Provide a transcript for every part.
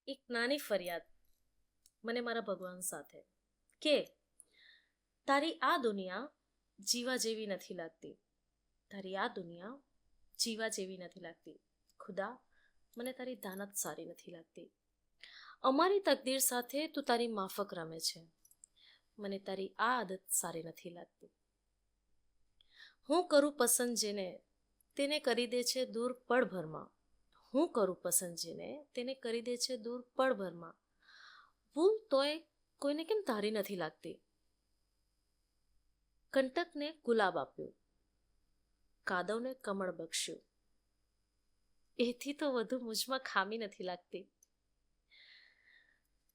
એક નાની ફરિયાદ મને મારા ભગવાન સાથે કે તારી આ દુનિયા જીવા જેવી નથી લાગતી. તારી આ દુનિયા જીવા જેવી નથી લાગતી. ખુદા, મને તારી દાનત સારી નથી લાગતી. અમારી તકદીર સાથે તું તારી માફક રમે છે. મને તારી આ આદત સારી નથી લાગતી. હું કરું પસંદ જેને, તેને કરી દે છે દૂર પળભરમાં. હું કરું પસંદ જેને, તેને કરી દે છે દૂર પળભરમાં. ભૂલ તોય કોઈને કેમ તારી નથી લાગતી. કંટકને ગુલાબ આપ્યું, કાદવને કમળ બક્ષ્યું. એથી તો વધુ મુજમાં ખામી નથી લાગતી.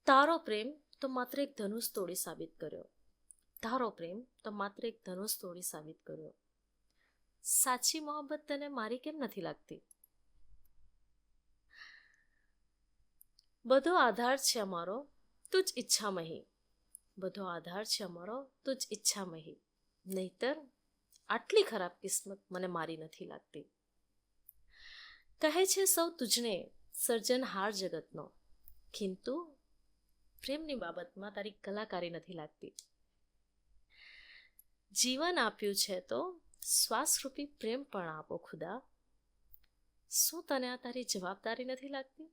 તારો પ્રેમ તો માત્ર એક ધનુષ તોડી સાબિત કર્યો. તારો પ્રેમ તો માત્ર એક ધનુષ તોડી સાબિત કર્યો. સાચી મોહબ્બત તને મારી કેમ નથી લાગતી? બધો આધાર છે અમારો તું જ ઈચ્છામહી. બધો આધાર છે અમારો તું જ ઈચ્છામહી. નહીતર આટલી ખરાબ કિસ્મત મને મારી નથી લાગતી. કહે છે સૌ તુજને સર્જનહાર જગતનો, કિંતુ પ્રેમની બાબતમાં તારી કલાકારી નથી લાગતી. જીવન આપ્યું છે તો શ્વાસરૂપી પ્રેમ પણ આપો ખુદા. શું તને આ તારી જવાબદારી નથી લાગતી?